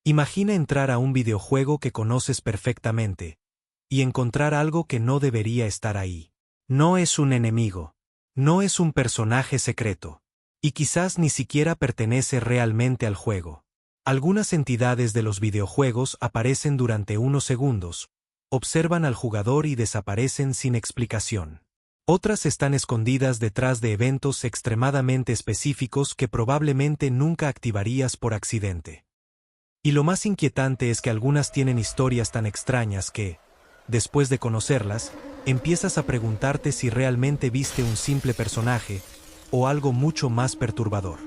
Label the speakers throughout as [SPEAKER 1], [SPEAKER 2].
[SPEAKER 1] Imagina entrar a un videojuego que conoces perfectamente y encontrar algo que no debería estar ahí. No es un enemigo. No es un personaje secreto. Y quizás ni siquiera pertenece realmente al juego. Algunas entidades de los videojuegos aparecen durante unos segundos, observan al jugador y desaparecen sin explicación. Otras están escondidas detrás de eventos extremadamente específicos que probablemente nunca activarías por accidente. Y lo más inquietante es que algunas tienen historias tan extrañas que, después de conocerlas, empiezas a preguntarte si realmente viste un simple personaje o algo mucho más perturbador.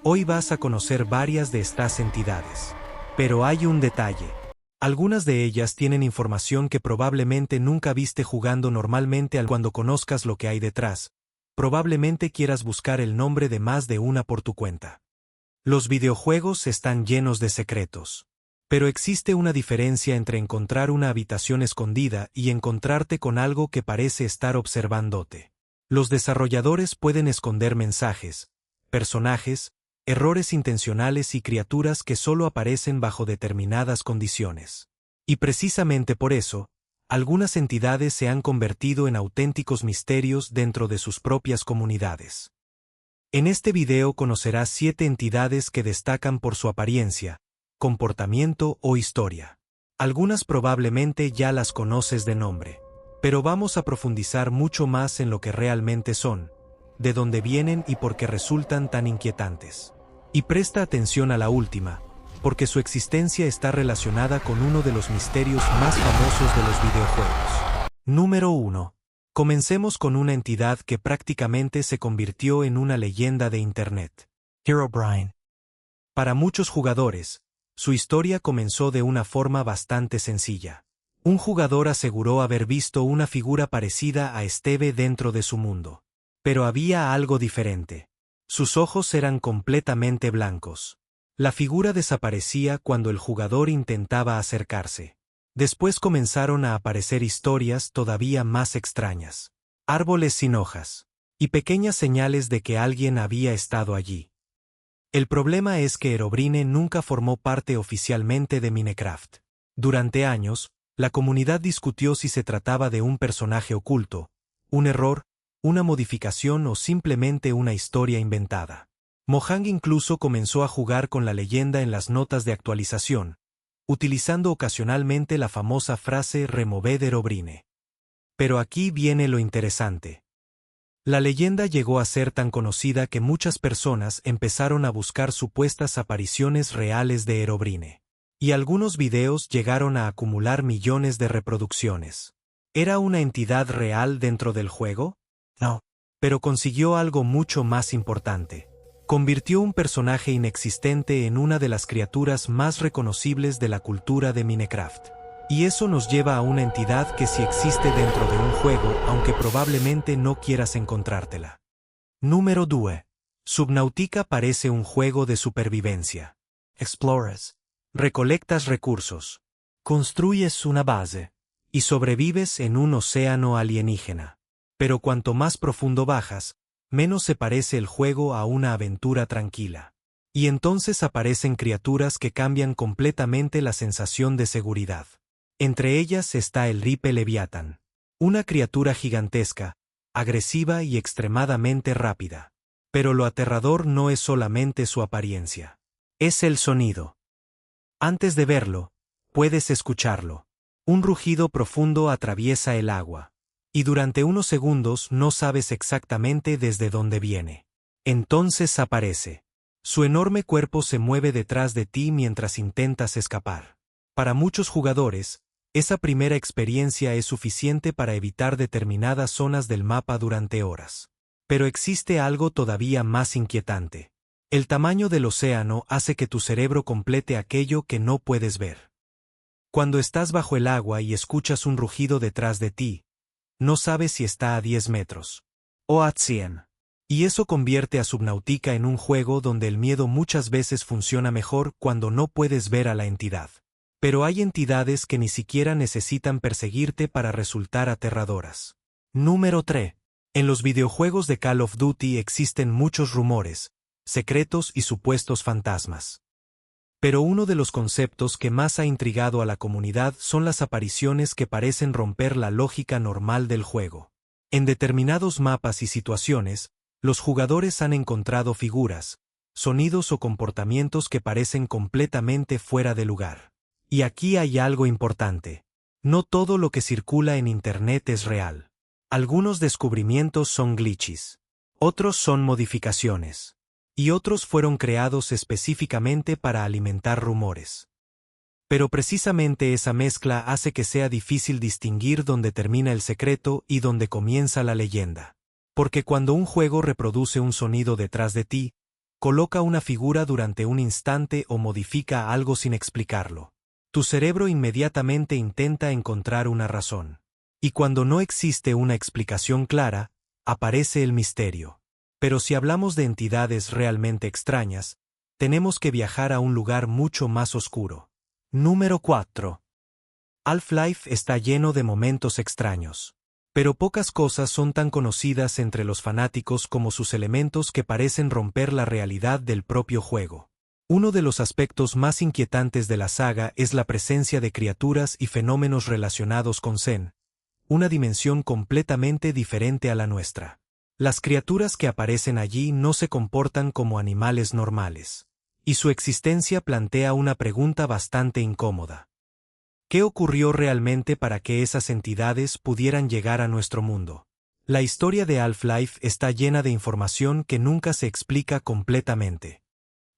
[SPEAKER 1] Hoy vas a conocer varias de estas entidades. Pero hay un detalle. Algunas de ellas tienen información que probablemente nunca viste jugando normalmente. Cuando conozcas lo que hay detrás, probablemente quieras buscar el nombre de más de una por tu cuenta. Los videojuegos están llenos de secretos. Pero existe una diferencia entre encontrar una habitación escondida y encontrarte con algo que parece estar observándote. Los desarrolladores pueden esconder mensajes, personajes, errores intencionales y criaturas que solo aparecen bajo determinadas condiciones. Y precisamente por eso, algunas entidades se han convertido en auténticos misterios dentro de sus propias comunidades. En este video conocerás 7 entidades que destacan por su apariencia, comportamiento o historia. Algunas probablemente ya las conoces de nombre, pero vamos a profundizar mucho más en lo que realmente son, de dónde vienen y por qué resultan tan inquietantes. Y presta atención a la última, porque su existencia está relacionada con uno de los misterios más famosos de los videojuegos. Número 1. Comencemos con una entidad que prácticamente se convirtió en una leyenda de Internet. Herobrine. Para muchos jugadores, su historia comenzó de una forma bastante sencilla. Un jugador aseguró haber visto una figura parecida a Steve dentro de su mundo. Pero había algo diferente. Sus ojos eran completamente blancos. La figura desaparecía cuando el jugador intentaba acercarse. Después comenzaron a aparecer historias todavía más extrañas. Árboles sin hojas. Y pequeñas señales de que alguien había estado allí. El problema es que Herobrine nunca formó parte oficialmente de Minecraft. Durante años, la comunidad discutió si se trataba de un personaje oculto, un error, una modificación o simplemente una historia inventada. Mojang incluso comenzó a jugar con la leyenda en las notas de actualización, utilizando ocasionalmente la famosa frase "removed Herobrine". Pero aquí viene lo interesante. La leyenda llegó a ser tan conocida que muchas personas empezaron a buscar supuestas apariciones reales de Herobrine. Y algunos videos llegaron a acumular millones de reproducciones. ¿Era una entidad real dentro del juego? No. Pero consiguió algo mucho más importante. Convirtió un personaje inexistente en una de las criaturas más reconocibles de la cultura de Minecraft. Y eso nos lleva a una entidad que sí existe dentro de un juego, aunque probablemente no quieras encontrártela. Número 2. Subnautica parece un juego de supervivencia. Exploras. Recolectas recursos. Construyes una base. Y sobrevives en un océano alienígena. Pero cuanto más profundo bajas, menos se parece el juego a una aventura tranquila. Y entonces aparecen criaturas que cambian completamente la sensación de seguridad. Entre ellas está el Ripe Leviatán. Una criatura gigantesca, agresiva y extremadamente rápida. Pero lo aterrador no es solamente su apariencia. Es el sonido. Antes de verlo, puedes escucharlo. Un rugido profundo atraviesa el agua. Y durante unos segundos no sabes exactamente desde dónde viene. Entonces aparece. Su enorme cuerpo se mueve detrás de ti mientras intentas escapar. Para muchos jugadores, esa primera experiencia es suficiente para evitar determinadas zonas del mapa durante horas. Pero existe algo todavía más inquietante. El tamaño del océano hace que tu cerebro complete aquello que no puedes ver. Cuando estás bajo el agua y escuchas un rugido detrás de ti, no sabes si está a 10 metros o a 100. Y eso convierte a Subnautica en un juego donde el miedo muchas veces funciona mejor cuando no puedes ver a la entidad. Pero hay entidades que ni siquiera necesitan perseguirte para resultar aterradoras. Número 3. En los videojuegos de Call of Duty existen muchos rumores, secretos y supuestos fantasmas. Pero uno de los conceptos que más ha intrigado a la comunidad son las apariciones que parecen romper la lógica normal del juego. En determinados mapas y situaciones, los jugadores han encontrado figuras, sonidos o comportamientos que parecen completamente fuera de lugar. Y aquí hay algo importante. No todo lo que circula en Internet es real. Algunos descubrimientos son glitches. Otros son modificaciones. Y otros fueron creados específicamente para alimentar rumores. Pero precisamente esa mezcla hace que sea difícil distinguir dónde termina el secreto y dónde comienza la leyenda. Porque cuando un juego reproduce un sonido detrás de ti, coloca una figura durante un instante o modifica algo sin explicarlo, tu cerebro inmediatamente intenta encontrar una razón. Y cuando no existe una explicación clara, aparece el misterio. Pero si hablamos de entidades realmente extrañas, tenemos que viajar a un lugar mucho más oscuro. Número 4. Half-Life está lleno de momentos extraños. Pero pocas cosas son tan conocidas entre los fanáticos como sus elementos que parecen romper la realidad del propio juego. Uno de los aspectos más inquietantes de la saga es la presencia de criaturas y fenómenos relacionados con Zen, una dimensión completamente diferente a la nuestra. Las criaturas que aparecen allí no se comportan como animales normales. Y su existencia plantea una pregunta bastante incómoda. ¿Qué ocurrió realmente para que esas entidades pudieran llegar a nuestro mundo? La historia de Half-Life está llena de información que nunca se explica completamente.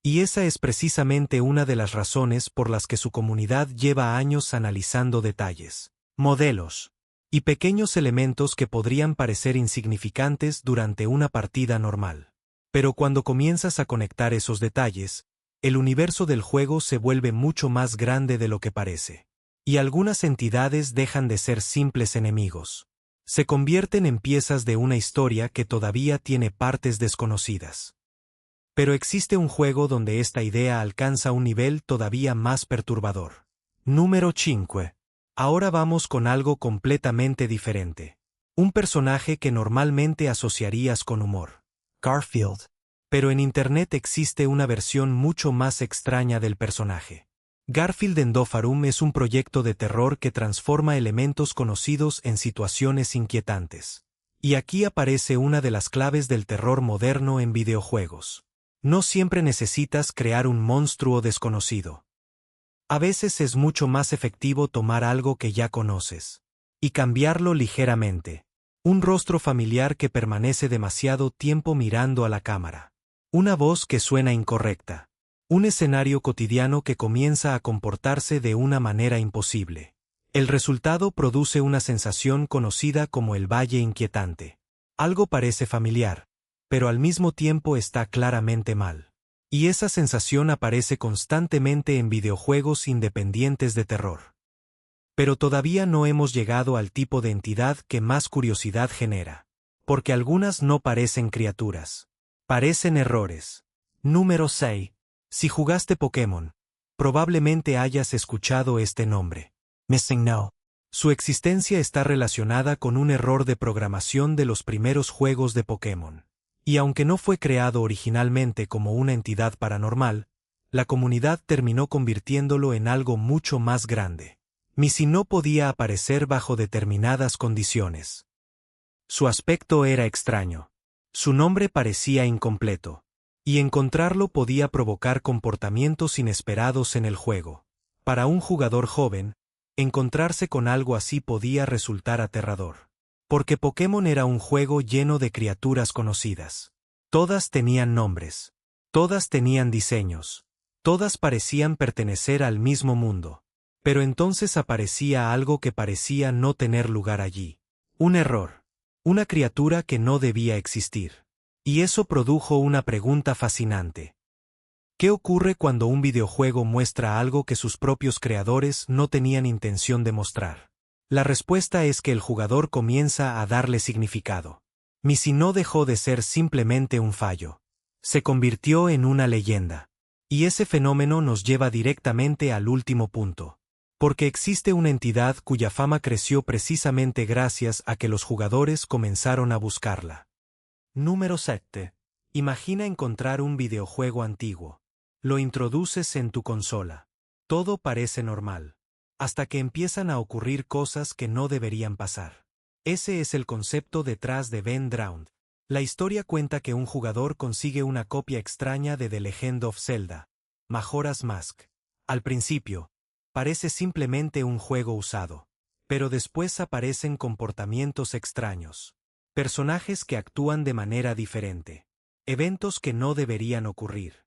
[SPEAKER 1] Y esa es precisamente una de las razones por las que su comunidad lleva años analizando detalles, modelos y pequeños elementos que podrían parecer insignificantes durante una partida normal. Pero cuando comienzas a conectar esos detalles, el universo del juego se vuelve mucho más grande de lo que parece. Y algunas entidades dejan de ser simples enemigos. Se convierten en piezas de una historia que todavía tiene partes desconocidas. Pero existe un juego donde esta idea alcanza un nivel todavía más perturbador. Número 5. Ahora vamos con algo completamente diferente. Un personaje que normalmente asociarías con humor. Garfield. Pero en Internet existe una versión mucho más extraña del personaje. Garfield en Dofarum es un proyecto de terror que transforma elementos conocidos en situaciones inquietantes. Y aquí aparece una de las claves del terror moderno en videojuegos. No siempre necesitas crear un monstruo desconocido. A veces es mucho más efectivo tomar algo que ya conoces y cambiarlo ligeramente. Un rostro familiar que permanece demasiado tiempo mirando a la cámara. Una voz que suena incorrecta. Un escenario cotidiano que comienza a comportarse de una manera imposible. El resultado produce una sensación conocida como el valle inquietante. Algo parece familiar, pero al mismo tiempo está claramente mal. Y esa sensación aparece constantemente en videojuegos independientes de terror. Pero todavía no hemos llegado al tipo de entidad que más curiosidad genera. Porque algunas no parecen criaturas. Parecen errores. Número 6. Si jugaste Pokémon, probablemente hayas escuchado este nombre. Missing No. Su existencia está relacionada con un error de programación de los primeros juegos de Pokémon. Y aunque no fue creado originalmente como una entidad paranormal, la comunidad terminó convirtiéndolo en algo mucho más grande. Missing No podía aparecer bajo determinadas condiciones. Su aspecto era extraño. Su nombre parecía incompleto. Y encontrarlo podía provocar comportamientos inesperados en el juego. Para un jugador joven, encontrarse con algo así podía resultar aterrador. Porque Pokémon era un juego lleno de criaturas conocidas. Todas tenían nombres. Todas tenían diseños. Todas parecían pertenecer al mismo mundo. Pero entonces aparecía algo que parecía no tener lugar allí. Un error. Una criatura que no debía existir. Y eso produjo una pregunta fascinante. ¿Qué ocurre cuando un videojuego muestra algo que sus propios creadores no tenían intención de mostrar? La respuesta es que el jugador comienza a darle significado. Missing No dejó de ser simplemente un fallo. Se convirtió en una leyenda. Y ese fenómeno nos lleva directamente al último punto. Porque existe una entidad cuya fama creció precisamente gracias a que los jugadores comenzaron a buscarla. Número 7. Imagina encontrar un videojuego antiguo. Lo introduces en tu consola. Todo parece normal. Hasta que empiezan a ocurrir cosas que no deberían pasar. Ese es el concepto detrás de Ben Drowned. La historia cuenta que un jugador consigue una copia extraña de The Legend of Zelda, Majora's Mask. Al principio, parece simplemente un juego usado. Pero después aparecen comportamientos extraños. Personajes que actúan de manera diferente. Eventos que no deberían ocurrir.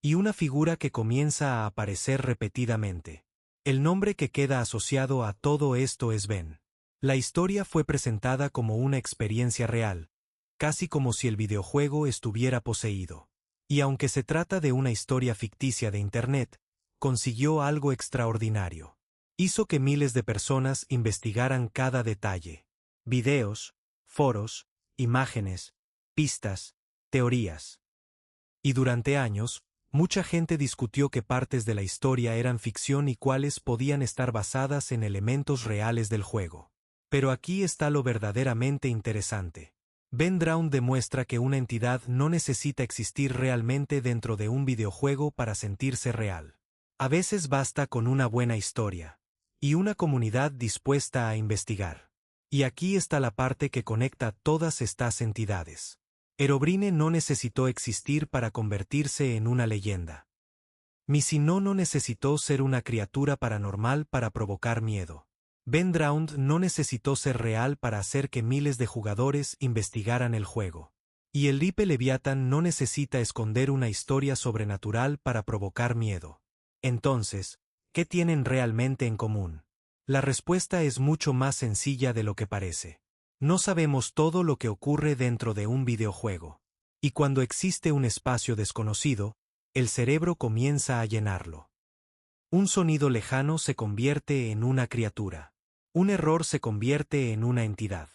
[SPEAKER 1] Y una figura que comienza a aparecer repetidamente. El nombre que queda asociado a todo esto es Ben. La historia fue presentada como una experiencia real, casi como si el videojuego estuviera poseído. Y aunque se trata de una historia ficticia de Internet, consiguió algo extraordinario. Hizo que miles de personas investigaran cada detalle. Videos, foros, imágenes, pistas, teorías. Y durante años, mucha gente discutió qué partes de la historia eran ficción y cuáles podían estar basadas en elementos reales del juego. Pero aquí está lo verdaderamente interesante. Ben Drowned demuestra que una entidad no necesita existir realmente dentro de un videojuego para sentirse real. A veces basta con una buena historia. Y una comunidad dispuesta a investigar. Y aquí está la parte que conecta todas estas entidades. Herobrine no necesitó existir para convertirse en una leyenda. Misinó no necesitó ser una criatura paranormal para provocar miedo. Ben Drowned no necesitó ser real para hacer que miles de jugadores investigaran el juego. Y el Lipe Leviatán no necesita esconder una historia sobrenatural para provocar miedo. Entonces, ¿qué tienen realmente en común? La respuesta es mucho más sencilla de lo que parece. No sabemos todo lo que ocurre dentro de un videojuego. Y cuando existe un espacio desconocido, el cerebro comienza a llenarlo. Un sonido lejano se convierte en una criatura. Un error se convierte en una entidad.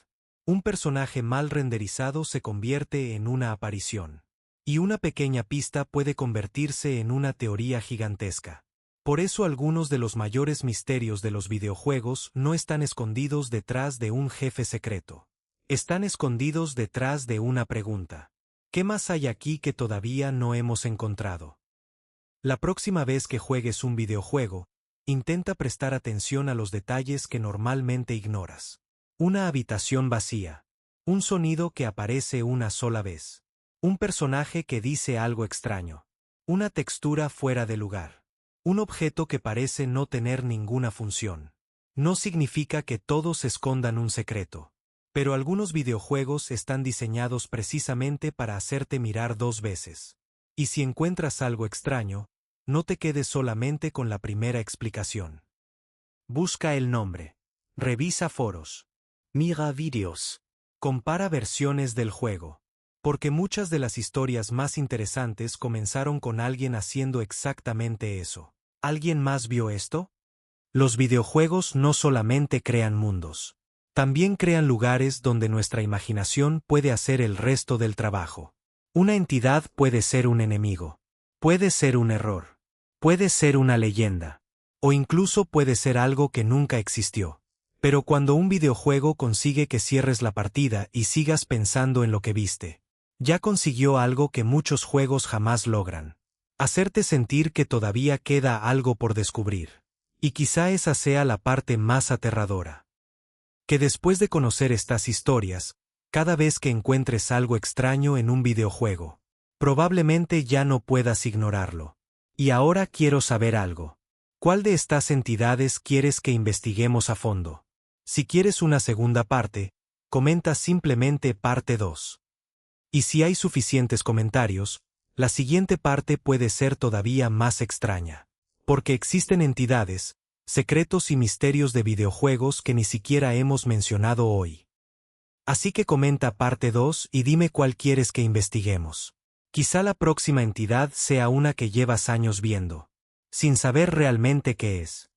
[SPEAKER 1] Un personaje mal renderizado se convierte en una aparición. Y una pequeña pista puede convertirse en una teoría gigantesca. Por eso algunos de los mayores misterios de los videojuegos no están escondidos detrás de un jefe secreto. Están escondidos detrás de una pregunta. ¿Qué más hay aquí que todavía no hemos encontrado? La próxima vez que juegues un videojuego, intenta prestar atención a los detalles que normalmente ignoras. Una habitación vacía. Un sonido que aparece una sola vez. Un personaje que dice algo extraño. Una textura fuera de lugar. Un objeto que parece no tener ninguna función. No significa que todos escondan un secreto. Pero algunos videojuegos están diseñados precisamente para hacerte mirar dos veces. Y si encuentras algo extraño, no te quedes solamente con la primera explicación. Busca el nombre. Revisa foros. Mira vídeos. Compara versiones del juego. Porque muchas de las historias más interesantes comenzaron con alguien haciendo exactamente eso. ¿Alguien más vio esto? Los videojuegos no solamente crean mundos. También crean lugares donde nuestra imaginación puede hacer el resto del trabajo. Una entidad puede ser un enemigo. Puede ser un error. Puede ser una leyenda. O incluso puede ser algo que nunca existió. Pero cuando un videojuego consigue que cierres la partida y sigas pensando en lo que viste, ya consiguió algo que muchos juegos jamás logran. Hacerte sentir que todavía queda algo por descubrir. Y quizá esa sea la parte más aterradora. Que después de conocer estas historias, cada vez que encuentres algo extraño en un videojuego, probablemente ya no puedas ignorarlo. Y ahora quiero saber algo. ¿Cuál de estas entidades quieres que investiguemos a fondo? Si quieres una segunda parte, comenta simplemente parte 2. Y si hay suficientes comentarios, la siguiente parte puede ser todavía más extraña. Porque existen entidades, secretos y misterios de videojuegos que ni siquiera hemos mencionado hoy. Así que comenta parte 2 y dime cuál quieres que investiguemos. Quizá la próxima entidad sea una que llevas años viendo, sin saber realmente qué es.